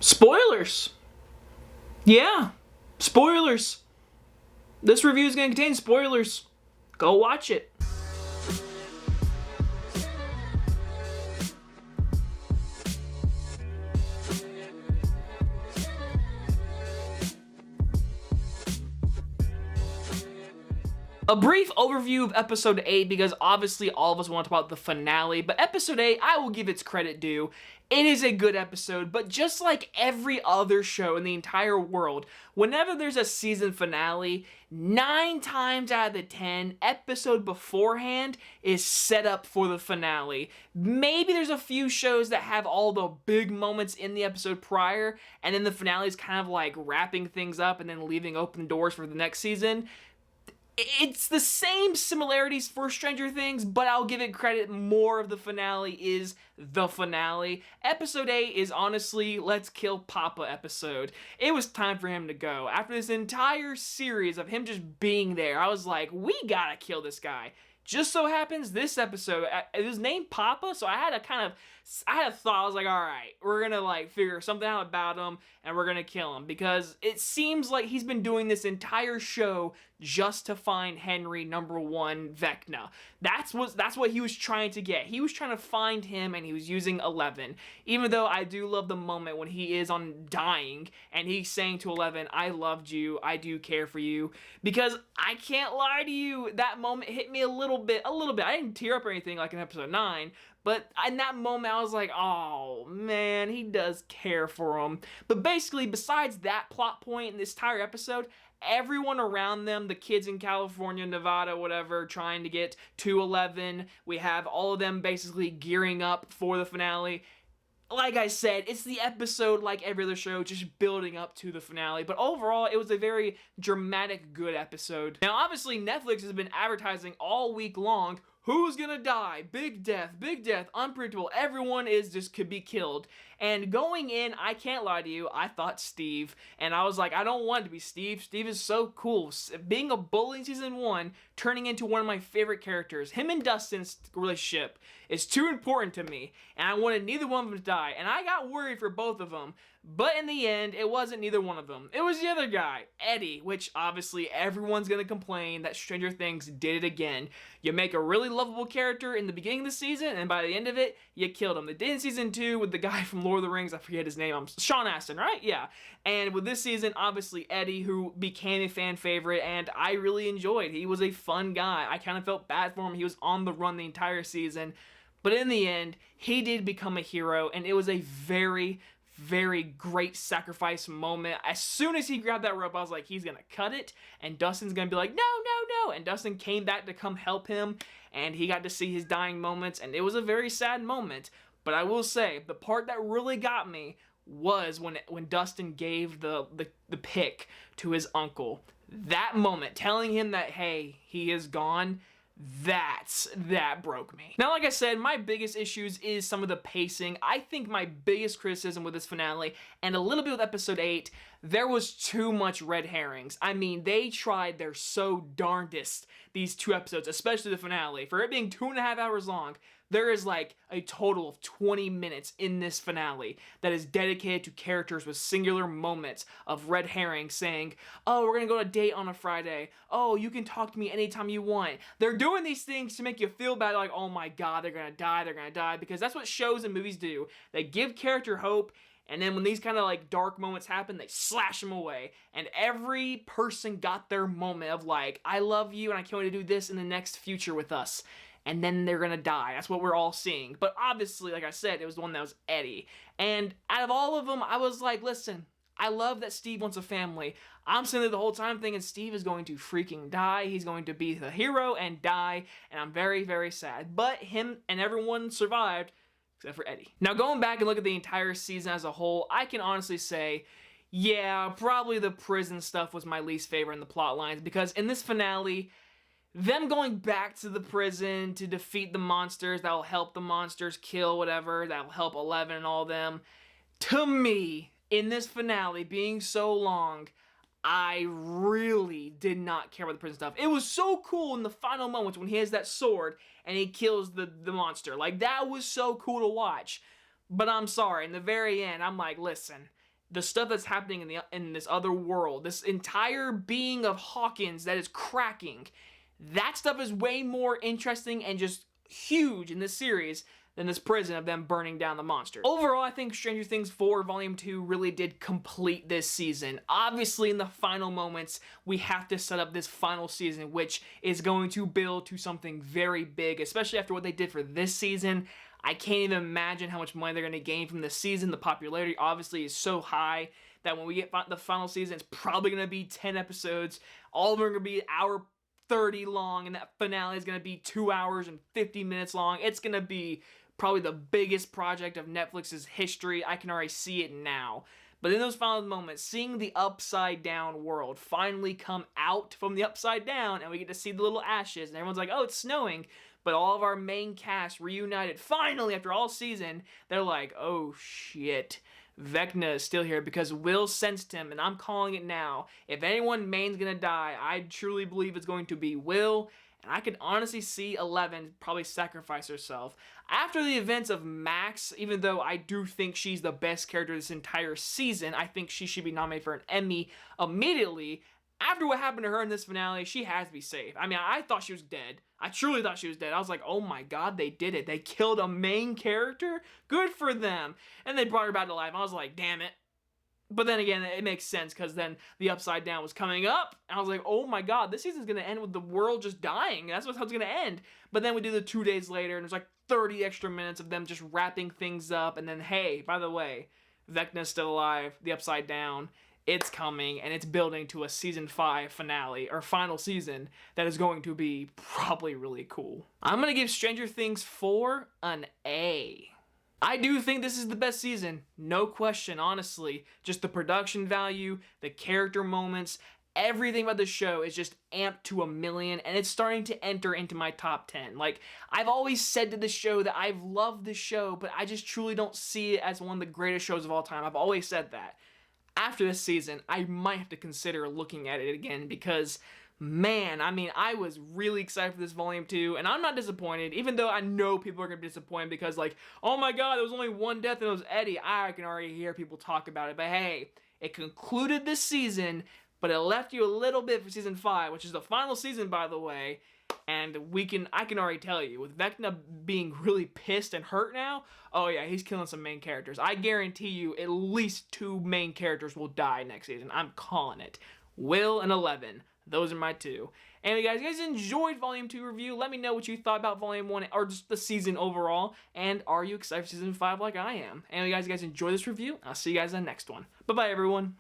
Spoilers! Yeah, spoilers. This review is going to contain spoilers. Go watch it. A brief overview of episode 8, because obviously all of us want to talk about the finale, but episode 8, I will give its credit due. It is a good episode, but just like every other show in the entire world, whenever there's a season finale, 9 times out of the 10, episode beforehand is set up for the finale. Maybe there's a few shows that have all the big moments in the episode prior, and then the finale is kind of like wrapping things up and then leaving open doors for the next season. It's the same similarities for Stranger Things, but I'll give it credit, more of the finale is the finale. Episode 8 is honestly, let's kill Papa episode. It was time for him to go. After this entire series of him just being there, I was like, we gotta kill this guy. Just so happens this episode, it was named Papa, so I had a thought. I was like, all right, we're gonna like figure something out about him and we're gonna kill him, because it seems like he's been doing this entire show just to find Henry #1 Vecna. That's what he was trying to get. He was trying to find him, and he was using 11. Even though I do love the moment when he is on dying and he's saying to 11, I loved you, I do care for you, because I can't lie to you, that moment hit me a little bit. I didn't tear up or anything like in episode 9, but in that moment, I was like, oh man, he does care for him. But basically, besides that plot point in this entire episode, everyone around them, the kids in California, Nevada, whatever, trying to get to 11, we have all of them basically gearing up for the finale. Like I said, it's the episode like every other show, just building up to the finale. But overall, it was a very dramatic, good episode. Now, obviously, Netflix has been advertising all week long, who's gonna die? Big death, unpredictable. Everyone could be killed. And going in, I can't lie to you, I thought Steve. And I was like, I don't want it to be Steve. Steve is so cool. Being a bully in season 1, turning into one of my favorite characters. Him and Dustin's relationship is too important to me. And I wanted neither one of them to die. And I got worried for both of them. But in the end, it wasn't neither one of them. It was the other guy, Eddie, which obviously everyone's gonna complain that Stranger Things did it again. You make a really lovable character in the beginning of the season, and by the end of it, you killed him. They did in season 2 with the guy from Lord of the Rings, I forget his name, Sean Astin, right? Yeah. And with this season, obviously Eddie, who became a fan favorite, and I really enjoyed. He was a fun guy. I kind of felt bad for him. He was on the run the entire season. But in the end, he did become a hero, and it was a very, very great sacrifice moment. As soon as he grabbed that rope, I was like, he's gonna cut it, and Dustin's gonna be like, no, no, no, and Dustin came back to come help him, and he got to see his dying moments, and it was a very sad moment. But I will say, the part that really got me was when Dustin gave the pick to his uncle. That moment, telling him that, hey, he is gone, that broke me. Now, like I said, my biggest issues is some of the pacing. I think my biggest criticism with this finale, and a little bit with episode 8, there was too much red herrings. I mean, they tried their so darndest, these 2 episodes, especially the finale. For it being 2.5 hours long, there is like a total of 20 minutes in this finale that is dedicated to characters with singular moments of red herring saying, oh, we're gonna go on a date on a Friday. Oh, you can talk to me anytime you want. They're doing these things to make you feel bad, like, oh my god, they're gonna die, because that's what shows and movies do. They give character hope, and then when these kind of like dark moments happen, they slash them away. And every person got their moment of like, I love you and I can't wait to do this in the next future with us. And then they're gonna die. That's what we're all seeing. But obviously, like I said, it was the one that was Eddie. And out of all of them, I was like, listen, I love that Steve wants a family. I'm sitting there the whole time thinking Steve is going to freaking die. He's going to be the hero and die. And I'm very, very sad. But him and everyone survived, except for Eddie. Now, going back and look at the entire season as a whole, I can honestly say, yeah, probably the prison stuff was my least favorite in the plot lines, because in this finale, them going back to the prison to defeat the monsters, that'll help the monsters kill whatever, that'll help 11 and all them. To me, in this finale being so long, I really did not care about the prison stuff. It was so cool in the final moments when he has that sword and he kills the monster. Like, that was so cool to watch. But I'm sorry, in the very end, I'm like, listen, the stuff that's happening in this other world, this entire being of Hawkins that is cracking, that stuff is way more interesting and just huge in this series than this prison of them burning down the monster. Overall, I think Stranger Things 4 Volume 2 really did complete this season. Obviously, in the final moments, we have to set up this final season, which is going to build to something very big, especially after what they did for this season. I can't even imagine how much money they're going to gain from this season. The popularity obviously is so high that when we get the final season, it's probably going to be 10 episodes. All of them are going to be hour 30 long, and that finale is going to be 2 hours and 50 minutes long. It's going to be probably the biggest project of Netflix's history. I can already see it now. But in those final moments, seeing the upside down world finally come out from the upside down, and we get to see the little ashes, and everyone's like, oh, it's snowing. But all of our main cast reunited finally after all season. They're like, oh shit, Vecna is still here because Will sensed him, and I'm calling it now. If anyone main's gonna die, I truly believe it's going to be Will. And I could honestly see Eleven probably sacrifice herself. After the events of Max, even though I do think she's the best character this entire season, I think she should be nominated for an Emmy immediately. After what happened to her in this finale, she has to be safe. I mean, I thought she was dead. I truly thought she was dead. I was like, oh my god, they did it. They killed a main character? Good for them. And they brought her back to life. I was like, damn it. But then again, it makes sense because then the Upside Down was coming up. And I was like, oh my god, this season's going to end with the world just dying. That's how it's going to end. But then we do the 2 days later, and there's like 30 extra minutes of them just wrapping things up. And then, hey, by the way, Vecna's still alive. The Upside Down. It's coming, and it's building to a season 5 finale, or final season, that is going to be probably really cool. I'm going to give Stranger Things 4 an A. I do think this is the best season, no question, honestly. Just the production value, the character moments, everything about the show is just amped to 1,000,000, and it's starting to enter into my top 10. Like, I've always said to this show that I've loved this show, but I just truly don't see it as one of the greatest shows of all time. I've always said that. After this season, I might have to consider looking at it again because, man, I mean, I was really excited for this Volume 2, and I'm not disappointed, even though I know people are going to be disappointed because, like, oh my god, there was only one death and it was Eddie. I can already hear people talk about it, but hey, it concluded this season, but it left you a little bit for season 5, which is the final season, by the way. And I can already tell you, with Vecna being really pissed and hurt now, oh yeah, he's killing some main characters. I guarantee you at least 2 main characters will die next season. I'm calling it. Will and Eleven. Those are my 2. Anyway, guys, you guys enjoyed Volume 2 review. Let me know what you thought about Volume 1 or just the season overall. And are you excited for Season 5 like I am? Anyway, guys, you guys enjoy this review. I'll see you guys in the next one. Bye-bye, everyone.